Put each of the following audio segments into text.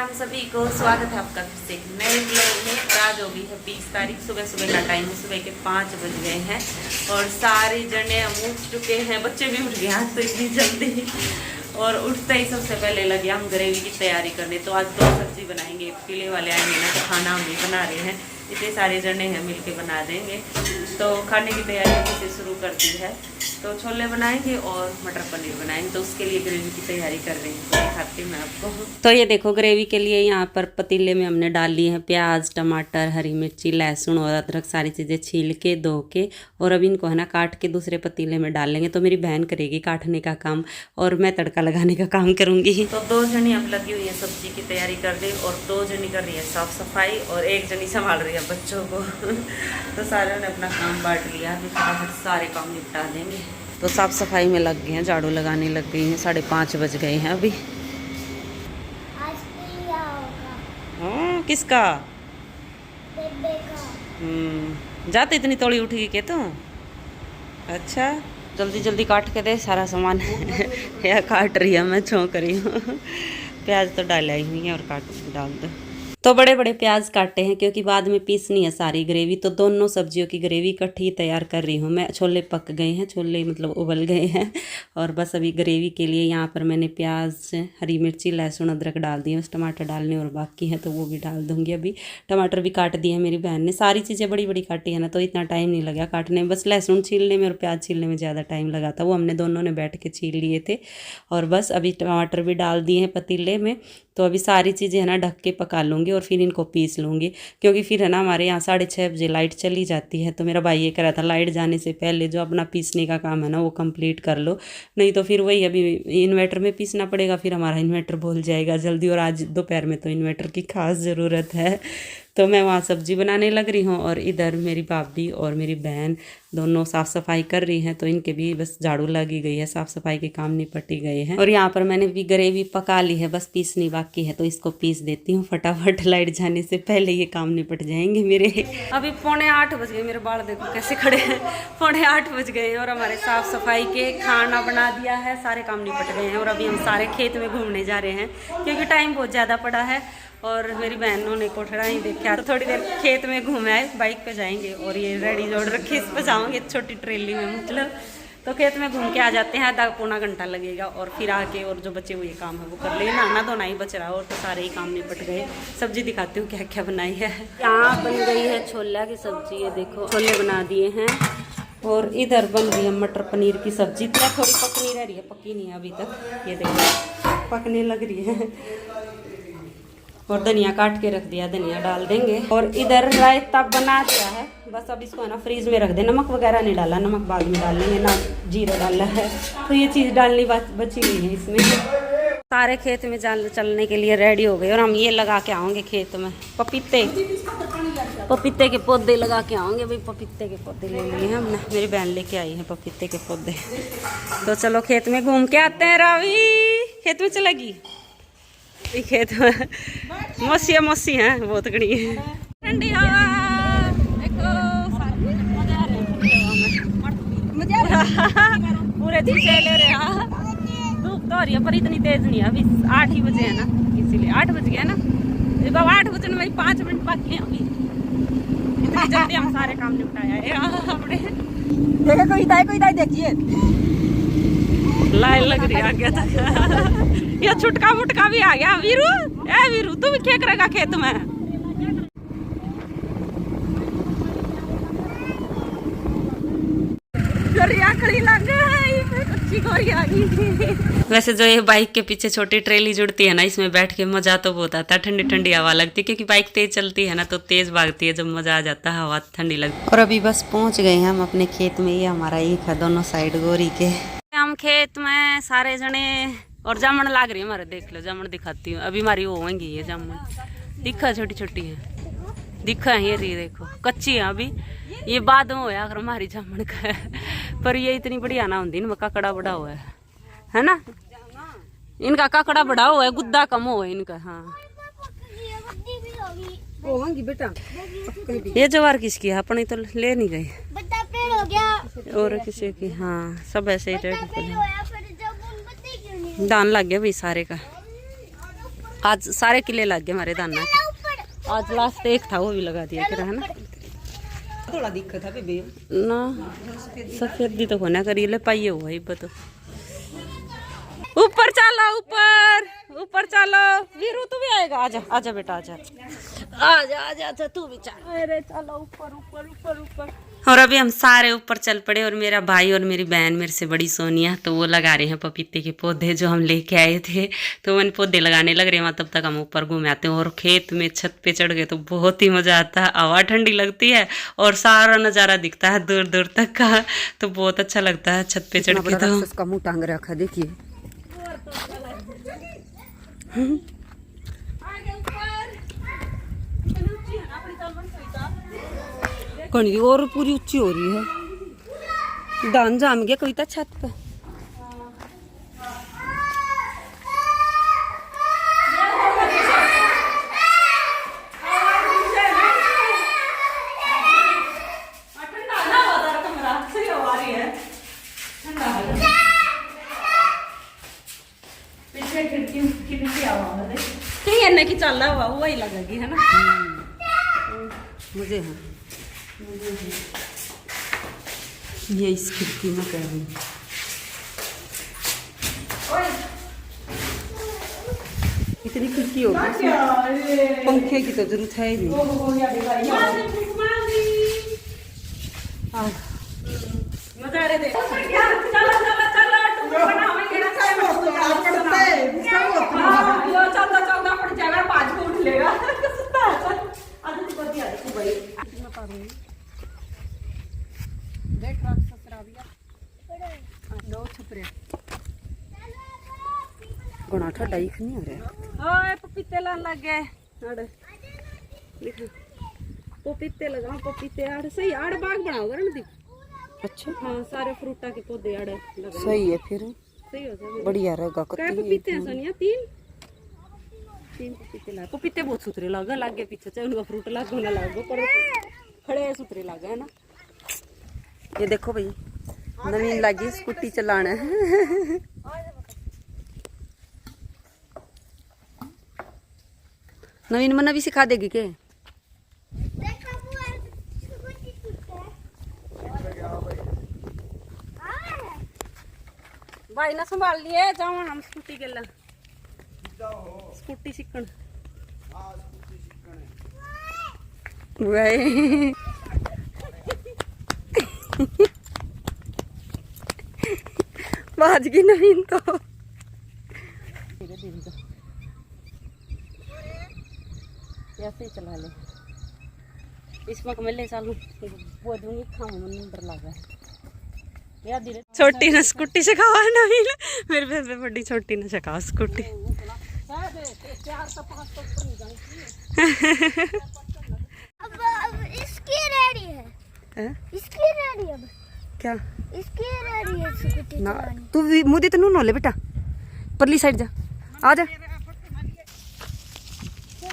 राम सभी को स्वागत है आपका फिर से एक नए ब्लॉग में। आज हो गई है 20 तारीख, सुबह सुबह का टाइम है, सुबह के 5 बज गए हैं और सारे जने हम उठ चुके हैं, बच्चे भी उठ गए आज तो इतनी जल्दी। और उठते ही सबसे पहले लगे हम ग्रेवी की तैयारी करने। तो आज 2 सब्जी बनाएंगे, पीले वाले आएंगे ना तो खाना हम ही बना रहे हैं, इतने सारे जने हैं मिलके बना देंगे। तो खाने की तैयारी अभी से शुरू कर दी है। तो छोले बनाएंगे और मटर पनीर बनाएंगे, तो उसके लिए ग्रेवी की तैयारी कर रही हूँ, तो दिखाती हूँ मैं आपको। तो ये देखो ग्रेवी के लिए यहाँ पर पतीले में हमने डाल ली है प्याज, टमाटर, हरी मिर्ची, लहसुन और अदरक, सारी चीज़ें छील के धो के और अब इनको है ना काट के दूसरे पतीले में डाल लेंगे। तो मेरी बहन करेगी काटने का काम और मैं तड़का लगाने का काम करूँगी। तो 2 जनी अब लगी हुई है सब्जी की तैयारी कर रही और 2 जनी कर रही है साफ़ सफाई और 1 जनी संभाल रही है बच्चों को। तो सारे ने अपना काम बांट लिया, अभी फटाफट सारे काम निपटा देंगे। तो साफ सफाई में लग गए हैं, झाड़ू लगाने लग गई हैं, 5:30 बज गए हैं अभी। किसका? बेबे का। जाते इतनी तोड़ी उठी के तो अच्छा जल्दी जल्दी काट के दे सारा सामान। या काट रही है, मैं छौंक रही हूँ। प्याज तो डाल आई हुई है और काट डाल दो। तो बड़े बड़े प्याज काटे हैं क्योंकि बाद में पीसनी है सारी ग्रेवी। तो दोनों सब्जियों की ग्रेवी इकट्ठी तैयार कर रही हूँ मैं। छोले पक गए हैं, छोले मतलब उबल गए हैं और बस अभी ग्रेवी के लिए यहाँ पर मैंने प्याज, हरी मिर्ची, लहसुन, अदरक डाल दिए। बस टमाटर डालने और बाकी है तो वो भी डाल दूँगी अभी। टमाटर भी काट दिए हैं मेरी बहन ने, सारी चीज़ें बड़ी बड़ी काटी है ना तो इतना टाइम नहीं लगा काटने में। बस लहसुन छीलने में और प्याज छीलने में ज़्यादा टाइम लगा था, वो हमने दोनों ने बैठ के छील लिए थे। और बस अभी टमाटर भी डाल दिए हैं पतीले में। तो अभी सारी चीज़ें है ना ढक के पका लूँगी और फिर इनको पीस लूँगी, क्योंकि फिर है ना हमारे यहाँ 6:30 बजे लाइट चली जाती है। तो मेरा भाई ये कह रहा था लाइट जाने से पहले जो अपना पीसने का काम है ना वो कंप्लीट कर लो, नहीं तो फिर वही अभी इन्वर्टर में पीसना पड़ेगा, फिर हमारा इन्वर्टर भूल जाएगा जल्दी। और आज दोपहर में तो इन्वर्टर की खास ज़रूरत है। तो मैं वहाँ सब्जी बनाने लग रही हूँ और इधर मेरी भाभी और मेरी बहन दोनों साफ़ सफाई कर रही हैं। तो इनके भी बस झाड़ू लगी गई है, साफ़ सफाई के काम निपटी गए हैं। और यहाँ पर मैंने भी ग्रेवी पका ली है, बस पीसनी बाकी है, तो इसको पीस देती हूँ फटाफट, लाइट जाने से पहले ये काम निपट जाएंगे मेरे। अभी 7:45 बज गए, मेरे बाल देखो कैसे खड़े हैं। 7:45 बज गए और हमारे साफ़ सफाई के खाना बना दिया है, सारे काम निपट गए हैं। और अभी हम सारे खेत में घूमने जा रहे हैं क्योंकि टाइम बहुत ज़्यादा पड़ा है और मेरी बहनों ने कोठड़ा ही देखा। तो थोड़ी देर खेत में घूम आए, बाइक पे जाएंगे और ये रेडी जोड़ रखी, इस पर जाओगे छोटी ट्रेली में मतलब। तो खेत में घूम के आ जाते हैं, आधा पौना घंटा लगेगा और फिर आके और जो बचे हुए काम है वो कर ले। नहाना धोना ही बच रहा और तो सारे ही काम निपट गए। सब्जी दिखाती हूँ क्या क्या बनाई है। यहाँ बन गई है छोला की सब्जी, ये देखो छोले बना दिए हैं। और इधर बन रही है मटर पनीर की सब्जी, तो थोड़ी पकनी रह रही है, पकी नहीं है अभी तक, ये देखो पकने लग रही है। और धनिया काट के रख दिया, धनिया डाल देंगे। और इधर रायता बना दिया है, बस अब इसको है ना फ्रीज में रख दे। नमक वगैरह नहीं डाला, नमक बाद में डाल लेंगे, ना जीरा डाला है, तो ये चीज़ डालनी बची हुई है इसमें। सारे खेत में चलने के लिए रेडी हो गए और हम ये लगा के आओगे खेत में पपीते के पौधे लगा के आओगे भाई। पपीते के पौधे ले लिए हैं हमने, मेरी बहन लेके आई है पपीते के पौधे। तो चलो खेत में घूम के आते हैं। रावी खेत में चलेगी, खेत में मौसी हैं बहुत कड़ी है, ठंडी हवा देखो, पूरे दिन ले रहे हैं। धूप तो हो रही है पर इतनी तेज नहीं है, अभी 8 ही बजे है ना, इसीलिए 8 बज गए ना, 8 बजने में 5 मिनट बाकी है अभी। इतनी जल्दी हम सारे काम निपटाया है अपने। कोई देखिए लाइन लग रही है आगे तक। ये छुटका मुटका भी आ गया। वीरू, ए वीरू तू भी क्या करेगा खेत में? वैसे जो ये बाइक के पीछे छोटी ट्रेली जुड़ती है ना, इसमें बैठ के मजा तो बहुत आता है, ठंडी ठंडी हवा लगती है क्योंकि बाइक तेज चलती है ना तो तेज भागती है, जब मजा आ जाता है हवा ठंडी लगती है। और अभी बस पहुंच गए हैं हम अपने खेत में, ये हमारा एक है दोनों साइड गोरी के। हम खेत में सारे जने और जामुन लाग रही है हमारे, देख लो जामुन दिखाती हूँ, अभी हमारी वो होंगी ये जामुन, दिखा छोटी छोटी है, दिखा है ये रही देखो, कच्ची है अभी, ये बाद में होया अगर हमारी जामुन का है, पर ये इतनी बढ़िया ना होती, इनका काकड़ा बड़ा हुआ है ना, इनका काकड़ा बड़ा हुआ है, गुद्दा कम हुआ है इनका। हाँ बेटा ये जवार किसकी है, अपनी तो ले नहीं गए और किसी की। हाँ सब ऐसे ही दान लग गया भाई सारे का। आज सारे किले लग गए हमारे दाना के। आज लास्ट एक था वो भी लगा दिया है ना। थोड़ा दिक्कत है बेबी ना सफेदी तो होना करी ले पाइए हुआ ही बतो। ऊपर चलो ऊपर चलो वीरू तू भी आएगा। आजा आजा बेटा आजा आजा आजा आजा तू भी चल। अरे चलो ऊपर ऊपर ऊपर ऊपर। और अभी हम सारे ऊपर चल पड़े और मेरा भाई और मेरी बहन मेरे से बड़ी सोनिया तो वो लगा रहे हैं पपीते के पौधे जो हम लेके आए थे। तो वो पौधे लगाने लग रहे हैं तब तक हम ऊपर घूम आते हैं। और खेत में छत पे चढ़ गए तो बहुत ही मजा आता है। हवा ठंडी लगती है और सारा नज़ारा दिखता है दूर दूर तक का। तो बहुत अच्छा लगता है छत पे चढ़ के। तो उसका मुंह टांग रखा देखिए। कणी और पूरी ऊंची हो रही है। दान जाम गया कविता छत पे। की चल रहा हुआ वही लगेगी है ना। मुझे है ये इस खिड़की में कर रही। इतनी खिड़की होगी पंखे की तो जरूरत है ही गुना ठंडा ही नहीं हो रहा। ओए पपीते लान लग गए। पपीते लगाओ पपीते आड़ सही आड़ बाग बनाओगे ना दीप। अच्छा हाँ सारे फ्रूटा के पौधे आड़ लगा सही है फिर सही हो जाएगा। बढ़िया रहेगा। क्या पपीते हैं सोनिया? तीन पपीते ला। पपीते बहुत सुथरे लगे पीछे चाहे उनका फ्रूट लागो ना लागो पर खड़े सुथरे लगे है ना। ये देखो भाई नवीन लगी स्कूटी चलाना है। नवीन मना भी सिखा देगी के? भाई ना संभाल लिए जाओ हम स्कूटी के ला स्कूटी सीखण वही बाज गई नवीन तो। ऐसे ही चला ले इसमें कमले चालू वो दूंगी खाऊं नंबर लगा यार धीरे। छोटी ने स्कूटी सिखावा नवीन मेरे पे बड़ी छोटी ने सिखाओ स्कूटी। अब इसकी रेडी है। इसकी रेडी अब क्या इसकी रेडी है स्कूटी ना चलानी। तू भी मुझे तो नू ले बेटा परली साइड जा आ जा।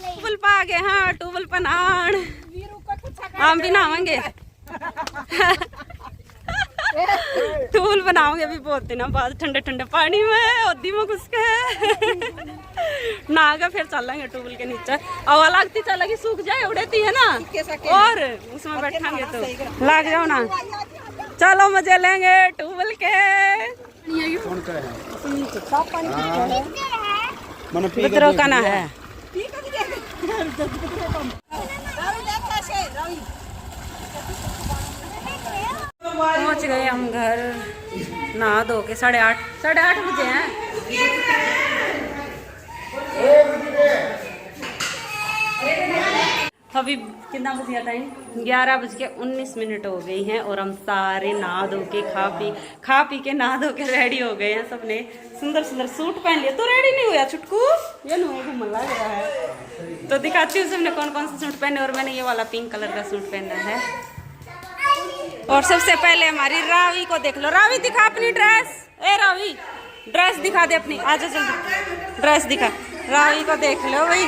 टूबल पा गए। हाँ टूबल पर नहान हम भी नहावेंगे। टूल बनाओगे अभी बहुत दिनों बाद ठंडे ठंडे पानी में ओदी में घुस के नहा फिर चलेंगे टूबल के नीचे। हवा लगती चलेगी सूख जाए उड़ेती है ना और उसमें बैठेंगे तो लग जाओ ना। चलो मजे लेंगे टूबल के। बितरो का ना है। पहुंच गए हम घर नहा धो के 8:30 बजे हैं। अभी कितना बज गया टाइम 11:19 हो गई हैं और हम सारे नहा धो के खा पी के नहा धो के रेडी हो गए हैं। सबने सुंदर सुंदर सूट पहन लिया। तो रेडी नहीं हुआ छुटकू? ये घूमने लग रहा है तो दिखाती हूँ सबने कौन कौन से सूट पहने। और मैंने ये वाला पिंक कलर का सूट पहना है। और सबसे पहले हमारी रावी को देख लो। रावी दिखा अपनी ड्रेस। ए रावी ड्रेस दिखा दे अपनी। आजा जल्दी ड्रेस दिखा। रावी को देख लो भाई।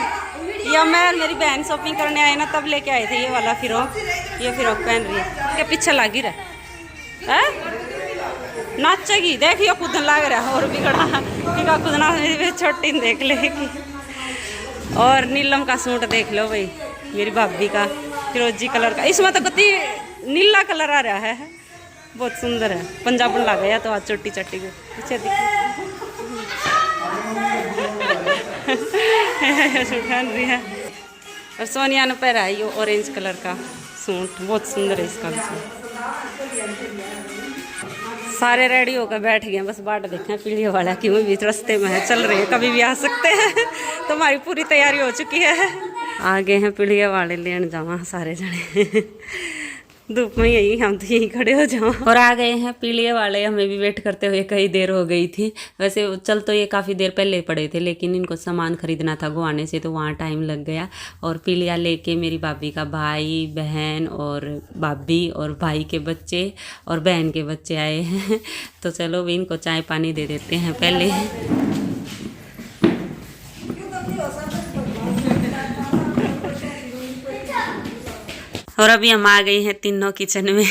ये मैं मेरी बहन शॉपिंग करने आए ना तब लेके आए थे ये वाला फिरोक। ये फिरोक पहन रही है क्या पीछे लगी रहा है नाचेगी। देखियो कूदन लग रहा है और बिगड़ा कूदना छोटी देख लेगी। और नीलम का सूट देख लो भाई, मेरी भाभी का फिरोजी कलर का, इसमें तो कति नीला कलर आ रहा है, बहुत सुंदर है। पंजाबन लग गया तो आज चोटी चट्टी को पीछे सूट पहन रही है। और सोनिया ने पहना है ये ऑरेंज कलर का सूट, बहुत सुंदर है इसका सूट। सारे रेडी होकर बैठ गए, बस बाट देखें पीढ़ी वाला की बीच रास्ते में है, चल रहे हैं, कभी भी आ सकते हैं। तो हमारी पूरी तैयारी हो चुकी है। आगे हैं पीढ़ी वाले लेने जावा सारे जने, धूप में यही हम तो यहीं खड़े हो जाओ। और आ गए हैं पीलिए वाले, हमें भी वेट करते हुए कई देर हो गई थी। वैसे चल तो ये काफ़ी देर पहले पड़े थे, लेकिन इनको सामान खरीदना था गुआने से, तो वहाँ टाइम लग गया। और पीलिया लेके मेरी भाभी का भाई बहन और भाभी और भाई के बच्चे और बहन के बच्चे आए हैं। तो चलो भी इनको चाय पानी दे देते हैं पहले। और अभी हम आ गए हैं तीनों किचन में।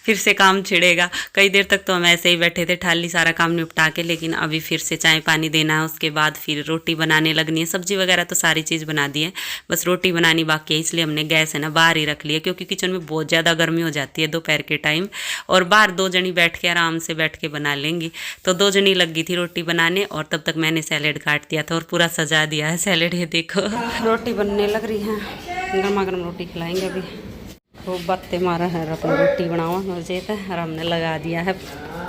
फिर से काम छिड़ेगा। कई देर तक तो हम ऐसे ही बैठे थे ठाली सारा काम निपटा के, लेकिन अभी फिर से चाय पानी देना है, उसके बाद फिर रोटी बनाने लगनी है। सब्जी वगैरह तो सारी चीज़ बना दी है, बस रोटी बनानी बाकी है। इसलिए हमने गैस है ना बाहर ही रख लिया, क्योंकि किचन में बहुत ज़्यादा गर्मी हो जाती है दोपहर के टाइम, और बाहर 2 जनी बैठ के आराम से बैठ के बना लेंगी। तो 2 जनी लगी थी रोटी बनाने, और तब तक मैंने सैलेड काट दिया था और पूरा सजा दिया है सैलेड। ये देखो रोटी बनने लग रही है, गर्मा गर्म रोटी खिलाएंगे अभी। खूब बातें मारा है, अपनी रोटी बनाओ नौजेत है, और हमने लगा दिया है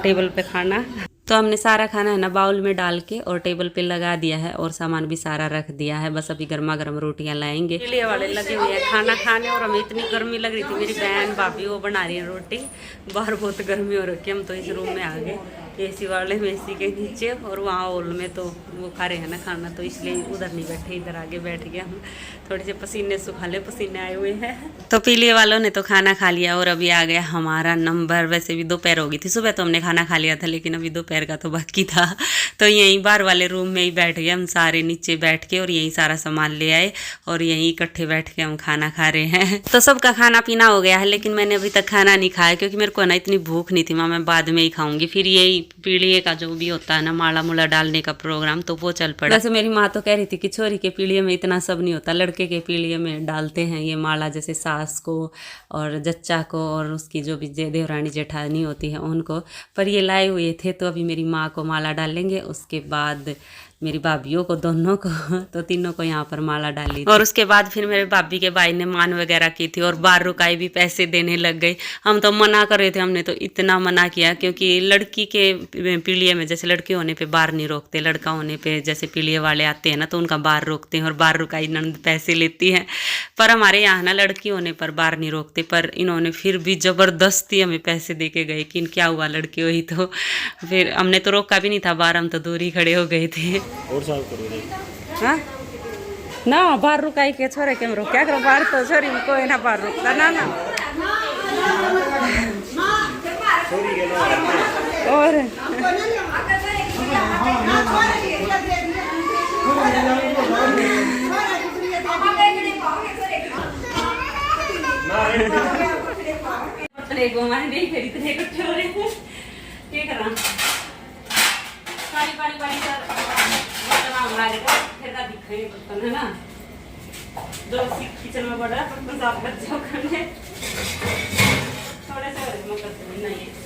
टेबल पे खाना। तो हमने सारा खाना है ना बाउल में डाल के और टेबल पे लगा दिया है, और सामान भी सारा रख दिया है। बस अभी गर्मा गर्म रोटियां लाएंगे। लिए वाले लगे हुए हैं खाना खाने, और हमें इतनी गर्मी लग रही थी, मेरी बहन भाभी वो बना रही है रोटी। बाहर बहुत गर्मी हो रखी है, हम तो इस रूम में आ गए एसी वाले में, एसी के नीचे, और वहाँ हॉल में तो वो खा रहे हैं ना खाना, तो इसलिए उधर नहीं बैठे, इधर आगे बैठ गया हम। थोड़े से पसीने सुखा ले, पसीने आए हुए हैं। तो पीलिए वालों ने तो खाना खा लिया, और अभी आ गया हमारा नंबर। वैसे भी दोपहर हो गई थी, सुबह तो हमने खाना खा लिया था, लेकिन अभी दोपहर का तो बाकी था। तो यहीं बाहर वाले रूम में ही बैठ गए हम सारे, नीचे बैठ के, और यहीं सारा सामान ले आए, और यहीं इकट्ठे बैठ के हम खाना खा रहे हैं। तो सबका खाना पीना हो गया है, लेकिन मैंने अभी तक खाना नहीं खाया, क्योंकि मेरे को ना इतनी भूख नहीं थी। मैं बाद में ही खाऊंगी। फिर यही पीढ़िए का जो भी होता है ना माला मुला डालने का प्रोग्राम, तो वो चल पड़ा। वैसे मेरी माँ तो कह रही थी कि छोरी के पीढ़िए में इतना सब नहीं होता, लड़के के पीढ़िए में डालते हैं ये माला, जैसे सास को और जच्चा को और उसकी जो भी देवरानी जेठानी होती है उनको। पर ये लाए हुए थे, तो अभी मेरी माँ को माला डालेंगे, उसके बाद मेरी भाभीयों को, दोनों को, तो तीनों को यहाँ पर माला डाली। और उसके बाद फिर मेरे भाभी के भाई ने मान वगैरह की थी, और बार रुकाई भी पैसे देने लग गई। हम तो मना कर रहे थे, हमने तो इतना मना किया, क्योंकि लड़की के पीलिए में जैसे लड़की होने पे बार नहीं रोकते, लड़का होने पे जैसे पीलिए वाले आते हैं ना तो उनका बार रोकते हैं, और बार रुकाई नंद पैसे लेती है। पर हमारे यहाँ ना लड़की होने पर बार नहीं रोकते, पर इन्होंने फिर भी ज़बरदस्ती हमें पैसे दे के गए कि क्या हुआ लड़की हुई। तो फिर हमने तो रोका भी नहीं था बार, हम तो दूर ही खड़े हो गए थे। और साफ करो रे। हाँ ना बाहर रुकाई के छोरे के रोक क्या करो, बाहर तो छोरी कोई ना बाहर रुकता ना ना। और है ना जो किचन में बड़ा बर्तन साफ कर जाओ करने, थोड़े से नहीं है।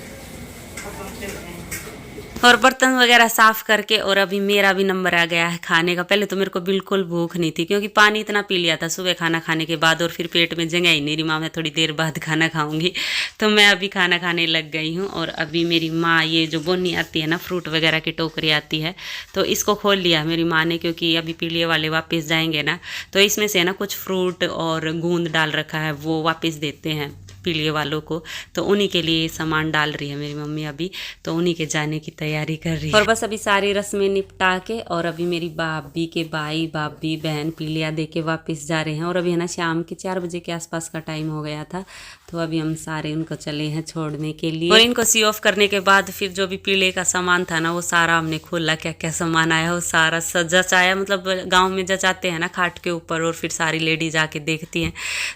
और बर्तन वगैरह साफ करके, और अभी मेरा भी नंबर आ गया है खाने का। पहले तो मेरे को बिल्कुल भूख नहीं थी, क्योंकि पानी इतना पी लिया था सुबह खाना खाने के बाद, और फिर पेट में जगह ही नहीं रही। माँ मैं थोड़ी देर बाद खाना खाऊंगी, तो मैं अभी खाना खाने लग गई हूँ। और अभी मेरी माँ ये जो बोनी आती है ना, फ्रूट वगैरह की टोकरी आती है, तो इसको खोल लिया मेरी माँ ने, क्योंकि अभी पीलिए वाले वापस जाएंगे ना, तो इसमें से ना कुछ फ्रूट और गूंद डाल रखा है, वो वापस देते हैं पीलिए वालों को। तो उन्हीं के लिए सामान डाल रही है मेरी मम्मी अभी, तो उन्हीं के जाने की तैयारी कर रही है। और बस अभी सारी रस्में निपटा के, और अभी मेरी भाभी के भाई भाभी बहन पीलिया दे के वापस जा रहे हैं। और अभी है ना शाम के 4 बजे के आसपास का टाइम हो गया था। तो अभी हम सारे उनको चले हैं छोड़ने के लिए। और इनको सी ऑफ करने के बाद फिर जो भी पीले का सामान था ना वो सारा हमने खोला, क्या क्या सामान आया वो सारा जचाया। मतलब गांव में जचाते हैं ना खाट के ऊपर, और फिर सारी लेडीज आके देखती हैं,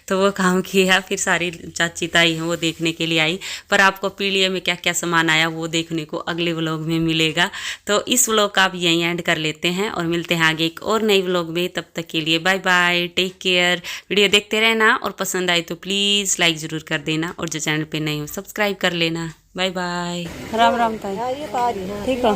तो वो काम किया। फिर सारी चाची ताई हैं वो देखने के लिए आई। पर आपको पीलिए में क्या क्या सामान आया वो देखने को अगले व्लॉग में मिलेगा। तो इस व्लॉग का आप यहीं एंड कर लेते हैं और मिलते हैं आगे एक और नई व्लॉग में। तब तक के लिए bye bye, take care. Video देखते रहना और पसंद आए तो प्लीज़ लाइक ज़रूर कर देना, और जो चैनल पे नहीं हो सब्सक्राइब कर लेना। Bye bye. राम राम ताई। ठीक हो?